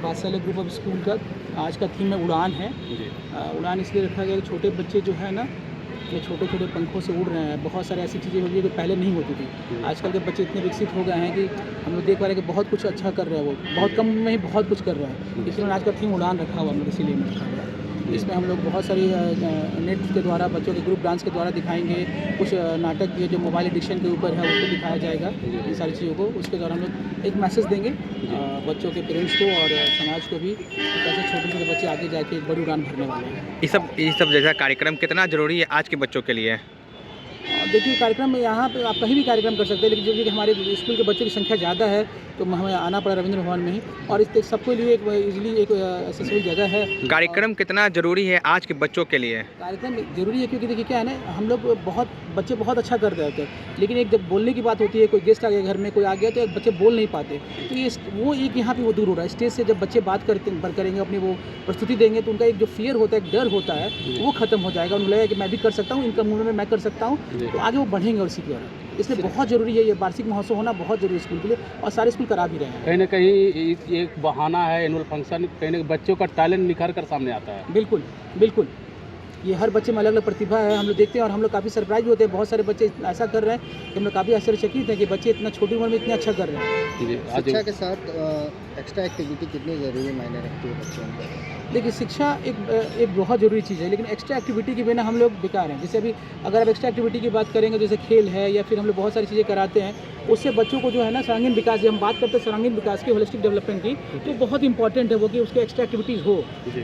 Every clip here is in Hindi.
वात्सल्य ग्रुप ऑफ स्कूल का आज का थीम है उड़ान है। उड़ान इसलिए रखा गया कि छोटे बच्चे जो है ना, ये छोटे छोटे पंखों से उड़ रहे हैं। बहुत सारी ऐसी चीज़ें हो गई जो पहले नहीं होती थी। आजकल के बच्चे इतने विकसित हो गए हैं कि हम लोग देख पा रहे हैं कि बहुत कुछ अच्छा कर रहे हैं, वो बहुत कम में ही बहुत कुछ कर रहे हैं। इसलिए आज का थीम उड़ान रखा हुआ है, इसीलिए मैं रखा हुआ है। इसमें हम लोग बहुत सारी नृत्य के द्वारा, बच्चों के ग्रुप डांस के द्वारा दिखाएंगे। कुछ नाटक के जो मोबाइल एडिक्शन के ऊपर है उसको दिखाया जाएगा, इन सारी चीज़ों को। उसके द्वारा हम लोग एक मैसेज देंगे बच्चों के पेरेंट्स को और समाज को भी, कैसे छोटे छोटे बच्चे आगे जाके एक बड़ी उड़ान भरने वाले हैं। ये सब जैसा कार्यक्रम कितना ज़रूरी है आज के बच्चों के लिए? देखिए, कार्यक्रम में यहाँ पे आप कहीं भी कार्यक्रम कर सकते हैं, लेकिन जो कि हमारे स्कूल के बच्चों की संख्या ज़्यादा है तो हमें आना पड़ा रविंद्र भवन में ही। और इस सबके लिए एक इजीली एक एक्सेसिबल जगह है। कार्यक्रम कितना ज़रूरी है आज के बच्चों के लिए? कार्यक्रम ज़रूरी है क्योंकि देखिए क्या है ना, हम लोग बच्चे बहुत अच्छा कर रहे होते हैं, लेकिन एक जब बोलने की बात होती है, कोई गेस्ट आ गया घर में, कोई आ गया तो बच्चे बोल नहीं पाते। तो ये वो एक यहाँ पे वो दूर हो रहा है। स्टेज से जब बच्चे बात करेंगे, अपनी वो प्रस्तुति देंगे, तो उनका एक जो फियर होता है, एक डर होता है, वो खत्म हो जाएगा। उन्हें लगेगा कि मैं भी कर सकता हूँ, इनका मूवमेंट में मैं कर सकता हूँ, तो आगे वो बढ़ेंगे। और उसी की वजह इसलिए बहुत ज़रूरी है, ये वार्षिक महोत्सव होना बहुत ज़रूरी है स्कूल के लिए, और सारे स्कूल करा भी रहे हैं। कहीं ना कहीं एक बहाना है एनुअल फंक्शन, कहीं ना बच्चों का टैलेंट निखर कर सामने आता है। बिल्कुल बिल्कुल, ये हर बच्चे में अलग अलग प्रतिभा है। हम लोग देखते हैं और हम लोग काफ़ी सरप्राइज भी होते हैं। बहुत सारे बच्चे ऐसा कर रहे हैं कि हम लोग काफ़ी आश्चर्यचकित हैं कि बच्चे इतना छोटी उम्र में इतने अच्छा कर रहे हैं। शिक्षा के साथ एक्स्ट्रा एक्टिविटी कितनी ज़रूरी मायने रखती है बच्चों में? देखिए, शिक्षा एक बहुत ज़रूरी चीज़ है, लेकिन एक्स्ट्रा एक्टिविटी के बिना हम लोग बेकार हैं। जैसे अभी अगर आप एक्स्ट्रा एक्टिविटी की बात करेंगे, जैसे खेल है या फिर हम लोग बहुत सारी चीज़ें कराते हैं, उससे बच्चों को जो है ना सर्वांगीण विकास, जब हम बात करते हैं सर्वांगीण विकास की, होलिस्टिक डेवलपमेंट की, तो बहुत इंपॉर्टेंट है वो कि उसके एक्स्ट्रा एक्टिविटीज़ हो।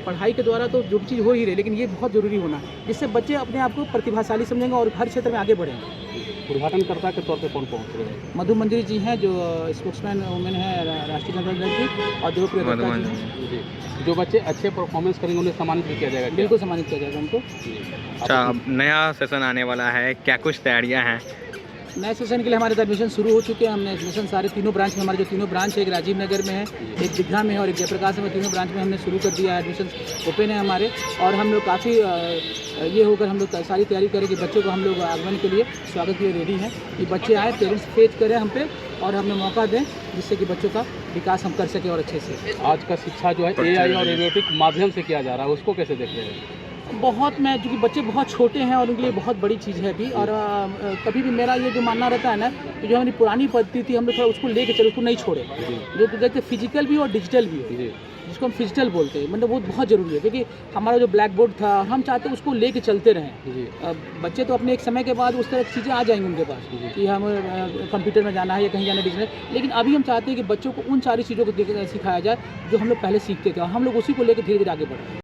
पढ़ाई के द्वारा तो जो चीज़ हो ही रही, लेकिन ये बहुत ज़रूरी होना, जिससे बच्चे अपने आप को प्रतिभाशाली समझेंगे और हर क्षेत्र में आगे बढ़ेंगे। उद्घाटनकर्ता के तौर पे कौन पहुँच रहे हैं? मधु मंदिर जी हैं, जो स्पोर्ट्समैन वुमेन है राष्ट्रीय जनता दल की, और देवप्रिय दत्ता जी। जो बच्चे अच्छे परफॉर्मेंस करेंगे उन्हें सम्मानित भी किया जाएगा? बिल्कुल सम्मानित किया जाएगा उनको। अच्छा, अब नया सेशन आने वाला है, क्या कुछ तैयारियां हैं? नए सेशन के लिए हमारे एडमिशन शुरू हो चुके हैं। हमने एडमिशन सारे तीनों ब्रांच में, हमारे जो तीनों ब्रांच है, एक राजीव नगर में है, एक दीघा में है और एक जयप्रकाश में, तीनों ब्रांच में हमने शुरू कर दिया है। एडमिशन ओपन है हमारे, और हम लोग काफ़ी ये होकर हम लोग सारी तैयारी करें कि बच्चों को हम लोग आगमन के लिए, स्वागत के लिए रेडी हैं कि बच्चे आए, पेरेंट्स फेच करें हम पे और हमें मौका दें, जिससे कि बच्चों का विकास हम कर सकें और अच्छे से। आज का शिक्षा जो है AI और रोबोटिक माध्यम से किया जा रहा है, उसको कैसे देख रहे हैं? बहुत, मैं चूँकि बच्चे बहुत छोटे हैं और उनके लिए बहुत बड़ी चीज़ है अभी। और कभी भी मेरा ये जो मानना रहता है ना कि जो हमारी पुरानी पद्धति थी, हम लोग थोड़ा उसको लेके चलो, उसको नहीं छोड़े। जो देखते फिजिकल भी और डिजिटल भी हो, जिसको हम फिजिटल बोलते हैं, मतलब वो बहुत ज़रूरी है, क्योंकि हमारा जो ब्लैक बोर्ड था, हम चाहते हैं उसको लेके चलते रहें। बच्चे तो अपने एक समय के बाद उस तरह की चीज़ें आ जाएंगी उनके पास कि हम कंप्यूटर में जाना है या कहीं जाना है डिजिटल, लेकिन अभी हम चाहते हैं कि बच्चों को उन सारी चीज़ों को सिखाया जाए जो हम लोग पहले सीखते थे, और हम लोग उसी को लेकर धीरे धीरे आगे बढ़ें।